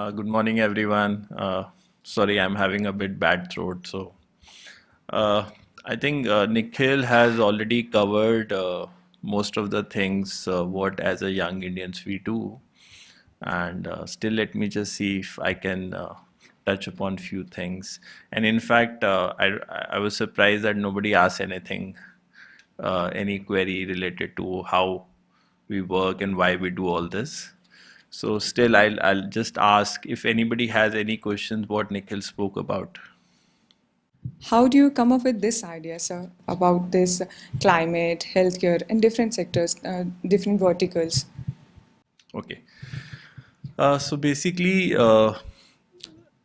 Good morning, everyone. Sorry, I'm having a bit bad throat. So, uh, I think Nikhil has already covered most of the things what as a young Indians we do, and still let me just see if I can touch upon few things. And in fact, I was surprised that nobody asked anything, any query related to how we work and why we do all this. So still, I'll just ask if anybody has any questions what Nikhil spoke about. How do you come up with this idea, sir, about this climate, healthcare, and different sectors, different verticals? Okay. So basically,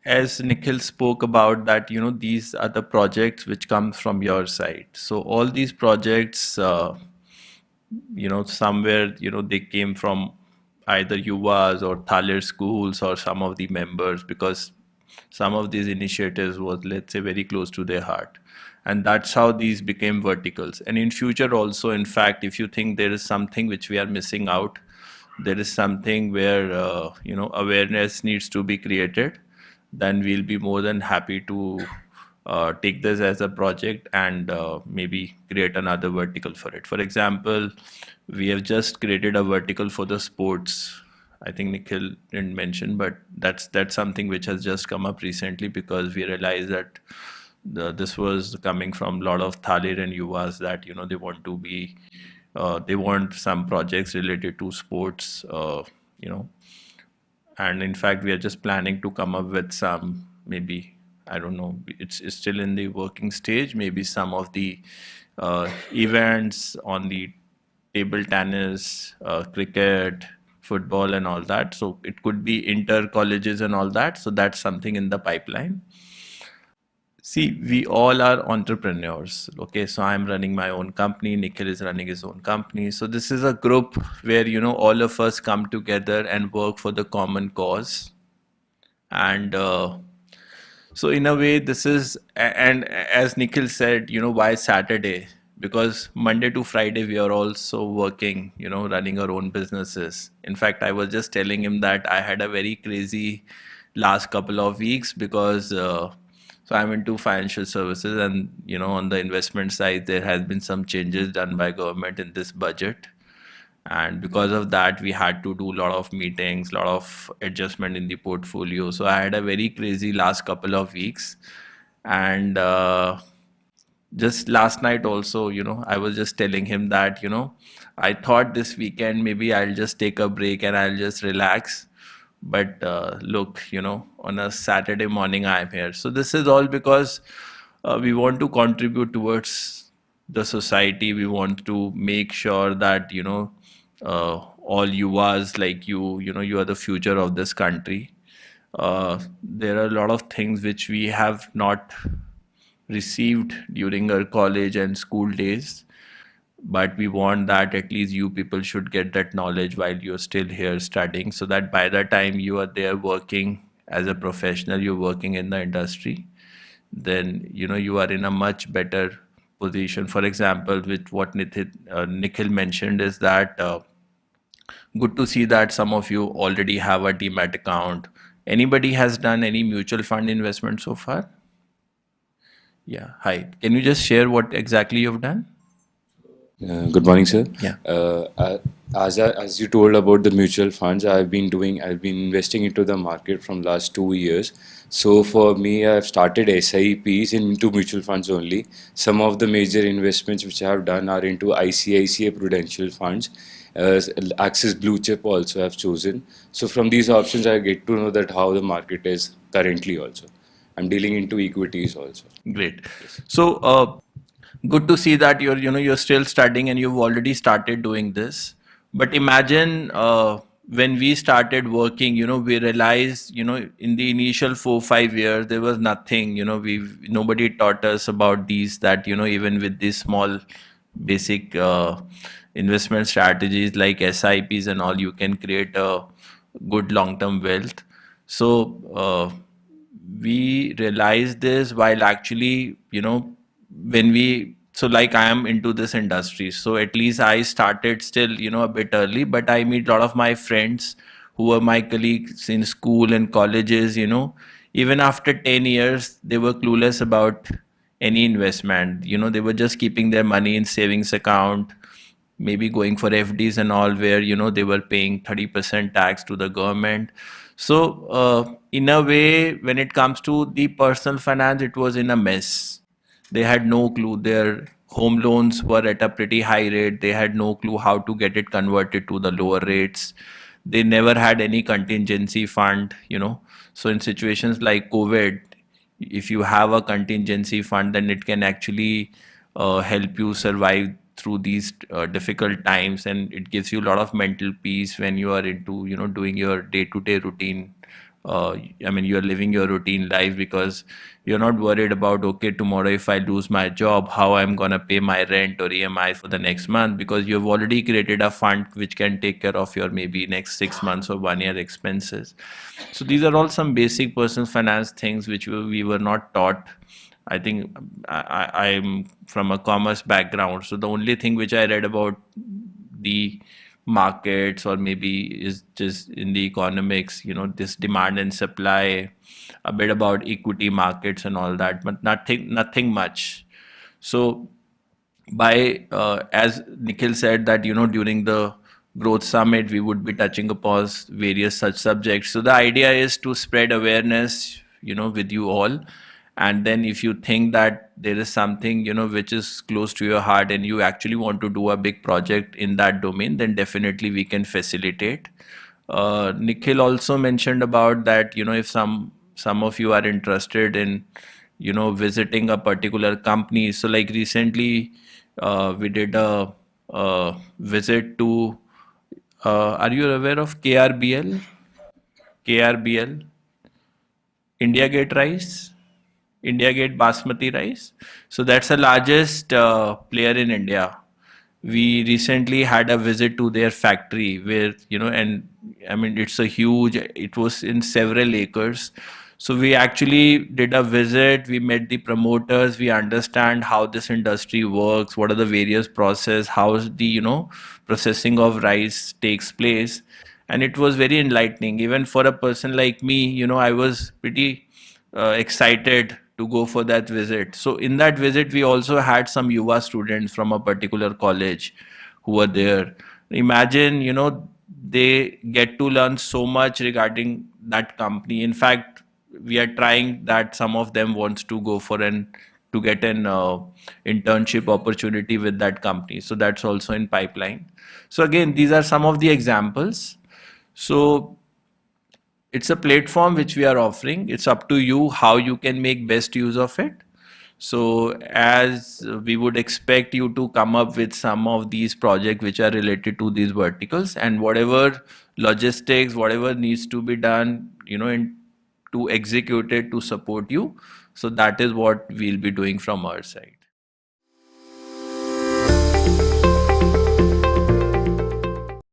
as Nikhil spoke about that, these are the projects which come from your side. So all these projects, somewhere, they came from either Yuvas or Thaler schools or some of the members because some of these initiatives was, let's say, very close to their heart. And that's how these became verticals. And in future also, in fact, if you think there is something which we are missing out, there is something where, awareness needs to be created, then we'll be more than happy to take this as a project and maybe create another vertical for it. For example, we have just created a vertical for the sports. I think Nikhil didn't mention, but that's something which has just come up recently because we realized that this was coming from a lot of Thaler and Yuvas that they want to be they want some projects related to sports, you know, and in fact we are just planning to come up with some maybe I don't know it's still in the working stage maybe some of the events on the table tennis, cricket, football and all that, so it could be inter colleges and all that, so that's something in the pipeline. See, we all are entrepreneurs. Okay, so I'm running my own company. Nikhil is running his own company. So this is a group where all of us come together and work for the common cause. And so in a way, this is and as Nikhil said, why Saturday? Because Monday to Friday we are also working. Running our own businesses. In fact, I was just telling him that I had a very crazy last couple of weeks because. So I'm into financial services, and on the investment side, there has been some changes done by government in this budget, and because of that, we had to do a lot of meetings, a lot of adjustment in the portfolio. So I had a very crazy last couple of weeks, and just last night also, I was just telling him that I thought this weekend maybe I'll just take a break and I'll just relax, but look, on a Saturday morning I'm here. So this is all because we want to contribute towards the society. We want to make sure that all yuvas like you are the future of this country. There are a lot of things which we have not received during our college and school days, but we want that at least you people should get that knowledge while you're still here studying, so that by the time you are there working as a professional, you're working in the industry, then you are in a much better position. For example, with what Nikhil mentioned is that good to see that some of you already have a demat account. Anybody has done any mutual fund investment so far? Yeah, hi, can you just share what exactly you've done? Good morning, sir. Yeah. As you told about the mutual funds, I've been investing into the market from last 2 years. So for me, I've started SIPs into mutual funds only. Some of the major investments which I have done are into ICICI Prudential funds. Axis Blue Chip also I've chosen. So from these options, I get to know that how the market is currently also. I'm dealing into equities also. Great. So good to see that you're still studying and you've already started doing this. But imagine when we started working, we realized, in the initial 4 5 years there was nothing. We nobody taught us about these, that even with these small basic investment strategies like SIPs and all, you can create a good long term wealth. So we realized this while actually, when we so like I am into this industry, so at least I started still a bit early, but I meet a lot of my friends who were my colleagues in school and colleges, even after 10 years, they were clueless about any investment. They were just keeping their money in savings account, maybe going for FDs and all, where they were paying 30% tax to the government. So in a way, when it comes to the personal finance, it was in a mess. They had no clue. Their home loans were at a pretty high rate. They had no clue how to get it converted to the lower rates. They never had any contingency fund. So in situations like COVID, if you have a contingency fund, then it can actually help you survive through these difficult times, and it gives you a lot of mental peace when you are into doing your day-to-day routine. You're living your routine life, because you're not worried about, okay, tomorrow if I lose my job, how I'm gonna pay my rent or EMI for the next month, because you've already created a fund which can take care of your maybe next 6 months or 1 year expenses. So these are all some basic personal finance things which we were not taught. I think I'm from a commerce background, so the only thing which I read about the markets, or maybe is just in the economics, this demand and supply, a bit about equity markets and all that, but nothing much. So by as Nikhil said that during the growth summit we would be touching upon various such subjects. So the idea is to spread awareness with you all, and then if you think that there is something which is close to your heart and you actually want to do a big project in that domain, then definitely we can facilitate. Nikhil also mentioned about that if some of you are interested in visiting a particular company. So like recently we did a visit to are you aware of KRBL, India Gate rice, India Gate basmati rice? So that's the largest player in India. We recently had a visit to their factory where and it's a huge, it was in several acres. So we actually did a visit, we met the promoters, we understand how this industry works, what are the various process, how the processing of rice takes place. And it was very enlightening, even for a person like me. I was pretty excited to go for that visit. So in that visit, we also had some Yuva students from a particular college who were there. Imagine, they get to learn so much regarding that company. In fact, we are trying that some of them wants to go for to get an internship opportunity with that company. So that's also in pipeline. So again, these are some of the examples. So it's a platform which we are offering. It's up to you how you can make best use of it. So as we would expect you to come up with some of these projects which are related to these verticals, and whatever logistics, whatever needs to be done, to execute it, to support you. So that is what we'll be doing from our side.